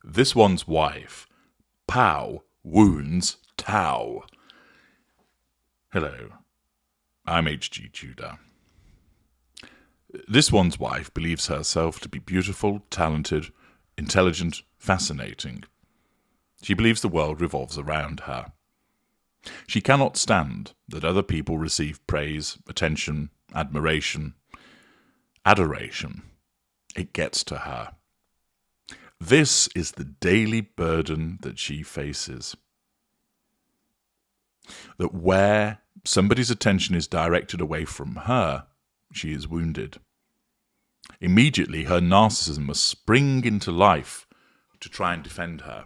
This one's wife. POW wounds TOW. Hello, I'm HG Tudor. This one's wife believes herself to be beautiful, talented, intelligent, fascinating. She believes the world revolves around her. She cannot stand that other people receive praise, attention, admiration, adoration. It gets to her. This is the daily burden that she faces. That where somebody's attention is directed away from her, she is wounded. Immediately, her narcissism must spring into life to try and defend her.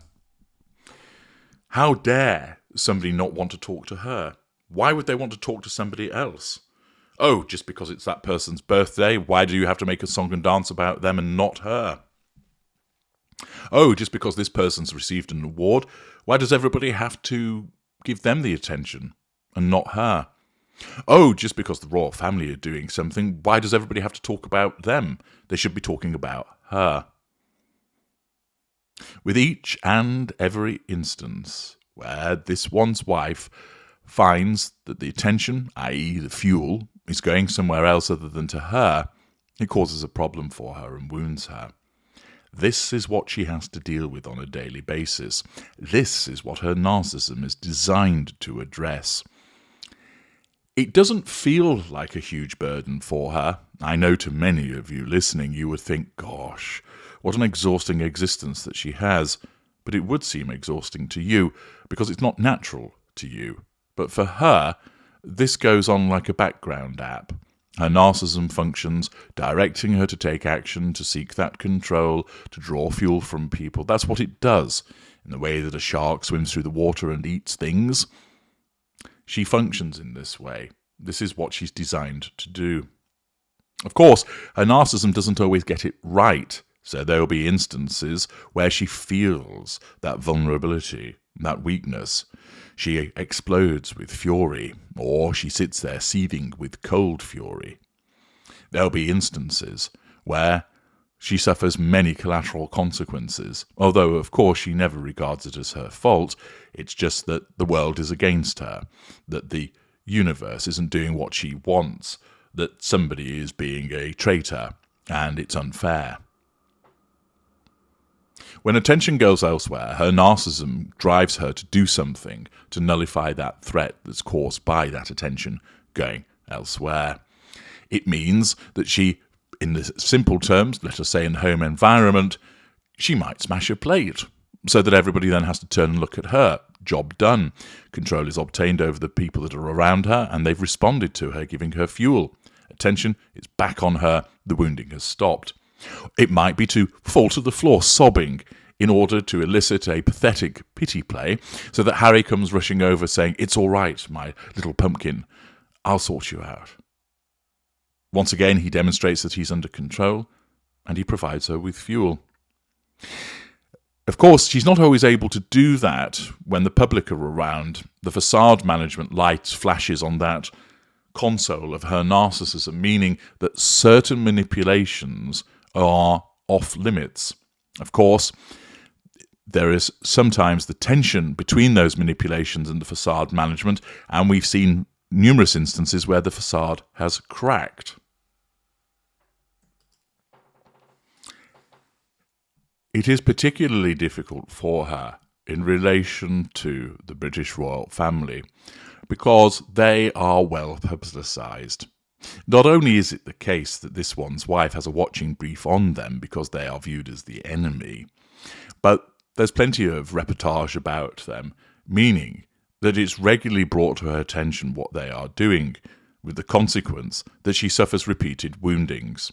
How dare somebody not want to talk to her? Why would they want to talk to somebody else? Oh, just because it's that person's birthday, why do you have to make a song and dance about them and not her? Oh, just because this person's received an award, why does everybody have to give them the attention and not her? Oh, just because the royal family are doing something, why does everybody have to talk about them? They should be talking about her. With each and every instance where this one's wife finds that the attention, i.e. the fuel, is going somewhere else other than to her, it causes a problem for her and wounds her. This is what she has to deal with on a daily basis. This is what her narcissism is designed to address. It doesn't feel like a huge burden for her. I know to many of you listening, you would think, gosh, what an exhausting existence that she has. But it would seem exhausting to you because it's not natural to you. But for her, this goes on like a background app. Her narcissism functions, directing her to take action, to seek that control, to draw fuel from people. That's what it does. In the way that a shark swims through the water and eats things, she functions in this way. This is what she's designed to do. Of course, her narcissism doesn't always get it right, so there will be instances where she feels that vulnerability, that weakness. She explodes with fury, or she sits there seething with cold fury. There'll be instances where she suffers many collateral consequences, although, of course, she never regards it as her fault. It's just that the world is against her, that the universe isn't doing what she wants, that somebody is being a traitor, and it's unfair. When attention goes elsewhere, her narcissism drives her to do something to nullify that threat that's caused by that attention going elsewhere. It means that she, in the simple terms, let us say in the home environment, she might smash a plate so that everybody then has to turn and look at her. Job done. Control is obtained over the people that are around her, and they've responded to her, giving her fuel. Attention is back on her. The wounding has stopped. It might be to fall to the floor sobbing in order to elicit a pathetic pity play so that Harry comes rushing over saying, "It's all right, my little pumpkin. I'll sort you out." Once again, he demonstrates that he's under control and he provides her with fuel. Of course, she's not always able to do that when the public are around. The facade management light flashes on that console of her narcissism, meaning that certain manipulations are off limits. Of course, there is sometimes the tension between those manipulations and the facade management, and we've seen numerous instances where the facade has cracked. It is particularly difficult for her in relation to the British royal family because they are well publicised. Not only is it the case that this one's wife has a watching brief on them because they are viewed as the enemy, but there's plenty of reportage about them, meaning that it's regularly brought to her attention what they are doing, with the consequence that she suffers repeated woundings.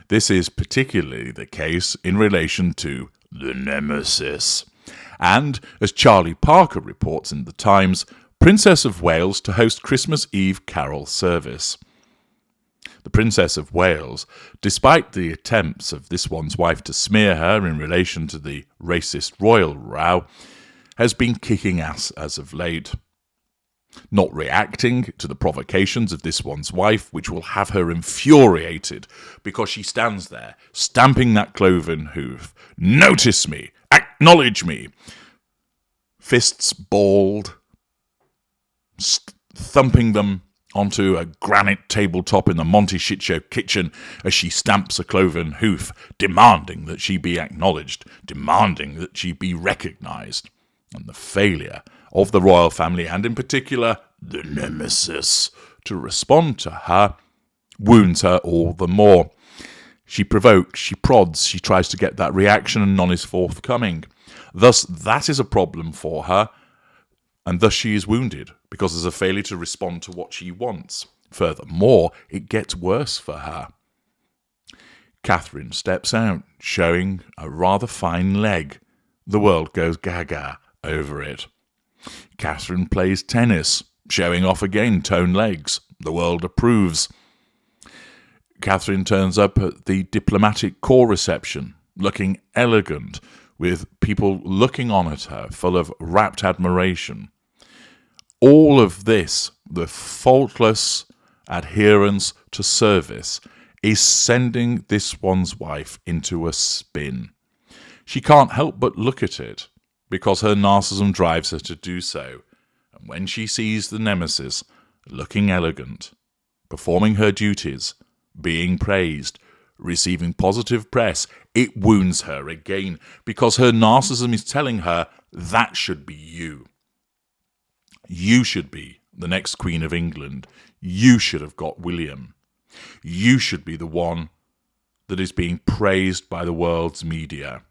This is particularly the case in relation to the nemesis. And, as Charlie Parker reports in The Times, Princess of Wales to host Christmas Eve carol service. The Princess of Wales, despite the attempts of this one's wife to smear her in relation to the racist royal row, has been kicking ass as of late. not reacting to the provocations of this one's wife, which will have her infuriated because she stands there, stamping that cloven hoof. Notice me, acknowledge me. Fists balled, thumping them onto a granite tabletop in the Monty Shitshow kitchen as she stamps a cloven hoof, demanding that she be acknowledged, demanding that she be recognised. And the failure of the royal family, and in particular the nemesis, to respond to her wounds her all the more. She provokes, she prods, she tries to get that reaction, and none is forthcoming. Thus, that is a problem for her, and thus she is wounded, because there's a failure to respond to what she wants. Furthermore, it gets worse for her. Catherine steps out, showing a rather fine leg. The world goes gaga over it. Catherine plays tennis, showing off again toned legs. The world approves. Catherine turns up at the diplomatic corps reception, looking elegant, with people looking on at her, full of rapt admiration. All of this, the faultless adherence to service, is sending this one's wife into a spin. She can't help but look at it, because her narcissism drives her to do so. And when she sees the nemesis looking elegant, performing her duties, being praised, receiving positive press, it wounds her again, because her narcissism is telling her that should be you. You should be the next Queen of England. You should have got William. You should be the one that is being praised by the world's media.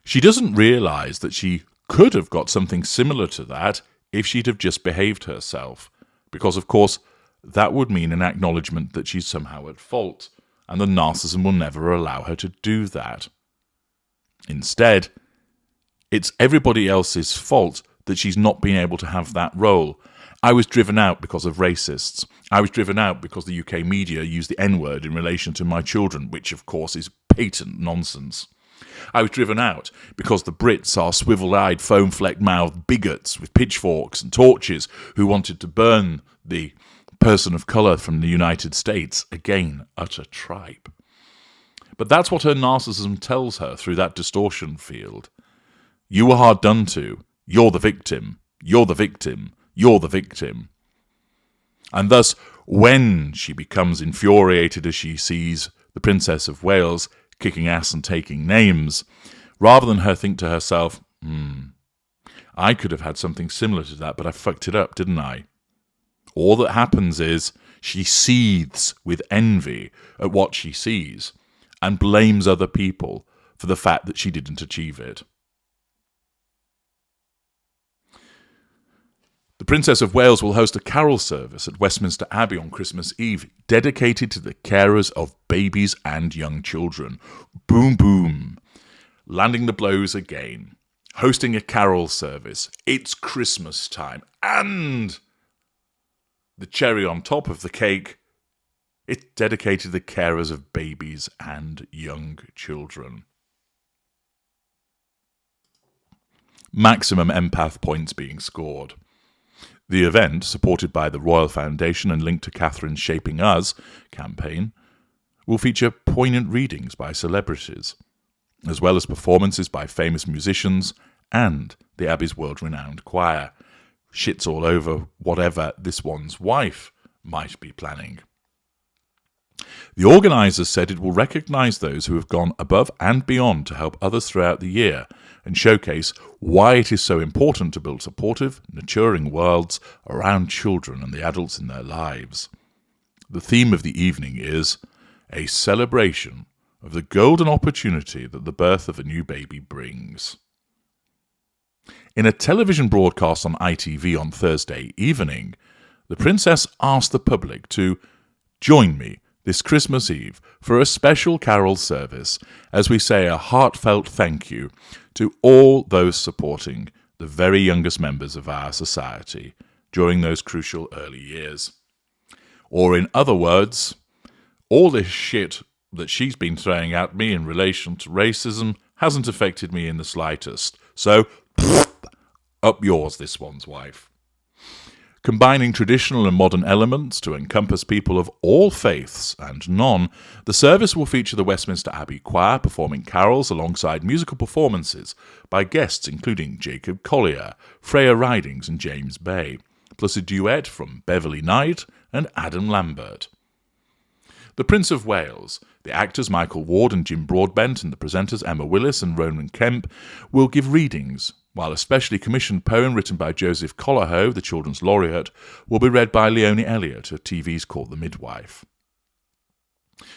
She doesn't realise that she could have got something similar to that if she'd have just behaved herself, because, of course, that would mean an acknowledgement that she's somehow at fault, and the narcissism will never allow her to do that. Instead, it's everybody else's fault that she's not been able to have that role. I was driven out because of racists. I was driven out because the UK media used the N-word in relation to my children, which, of course, is patent nonsense. I was driven out because the Brits are swivel-eyed, foam-flecked-mouthed bigots with pitchforks and torches who wanted to burn the person of colour from the United States. Again, utter tripe. But that's what her narcissism tells her through that distortion field. You were hard done to. You're the victim. You're the victim. You're the victim. And thus, when she becomes infuriated as she sees the Princess of Wales kicking ass and taking names, rather than her think to herself, I could have had something similar to that, but I fucked it up, didn't I? All that happens is she seethes with envy at what she sees and blames other people for the fact that she didn't achieve it. The Princess of Wales will host a carol service at Westminster Abbey on Christmas Eve, dedicated to the carers of babies and young children. Boom, boom. Landing the blows again. Hosting a carol service. It's Christmas time. And the cherry on top of the cake, it's dedicated to the carers of babies and young children. Maximum empath points being scored. The event, supported by the Royal Foundation and linked to Catherine's Shaping Us campaign, will feature poignant readings by celebrities, as well as performances by famous musicians and the Abbey's world-renowned choir. Shits all over whatever this one's wife might be planning. The organisers said it will recognise those who have gone above and beyond to help others throughout the year and showcase why it is so important to build supportive, nurturing worlds around children and the adults in their lives. The theme of the evening is a celebration of the golden opportunity that the birth of a new baby brings. In a television broadcast on ITV on Thursday evening, the Princess asked the public to join me this Christmas Eve for a special carol service as we say a heartfelt thank you to all those supporting the very youngest members of our society during those crucial early years. Or in other words, all this shit that she's been throwing at me in relation to racism hasn't affected me in the slightest. So, Up yours, This One's Wife. Combining traditional and modern elements to encompass people of all faiths and none, the service will feature the Westminster Abbey Choir performing carols alongside musical performances by guests including Jacob Collier, Freya Ridings and James Bay, plus a duet from Beverley Knight and Adam Lambert. The Prince of Wales, the actors Michael Ward and Jim Broadbent, and the presenters Emma Willis and Ronan Kemp will give readings, while a specially commissioned poem written by Joseph Collerho, the Children's Laureate, will be read by Leonie Elliott of TV's Call the Midwife.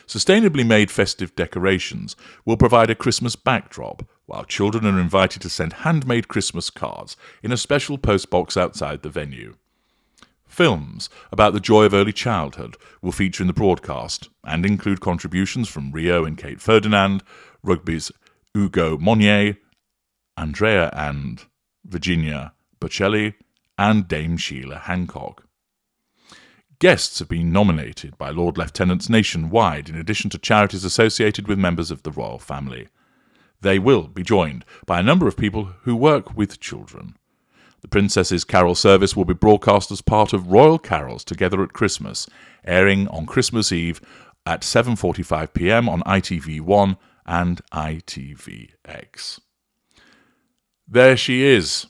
Sustainably made festive decorations will provide a Christmas backdrop, while children are invited to send handmade Christmas cards in a special postbox outside the venue. Films about the joy of early childhood will feature in the broadcast and include contributions from Rio and Kate Ferdinand, rugby's Ugo Monnier, Andrea and Virginia Bocelli, and Dame Sheila Hancock. Guests have been nominated by Lord Lieutenants nationwide in addition to charities associated with members of the royal family. They will be joined by a number of people who work with children. The Princess's Carol service will be broadcast as part of Royal Carols Together at Christmas, airing on Christmas Eve at 7:45 p.m. on ITV1 and ITVX. There she is,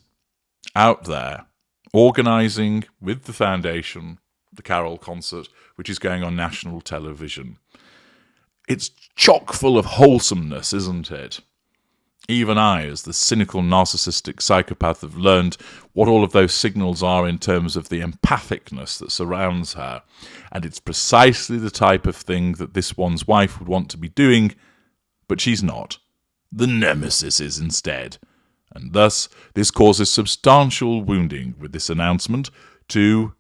out there, organising with the foundation the Carol concert, which is going on national television. It's chock full of wholesomeness, isn't it? Even I, as the cynical, narcissistic psychopath, have learned what all of those signals are in terms of the empathicness that surrounds her, and it's precisely the type of thing that This One's Wife would want to be doing, but she's not. The nemesis is instead. And thus, this causes substantial wounding with this announcement to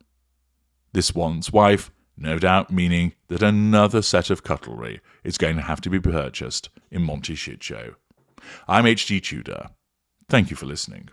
This One's Wife, no doubt meaning that another set of cutlery is going to have to be purchased in Monty Shit Show. I'm HG Tudor. Thank you for listening.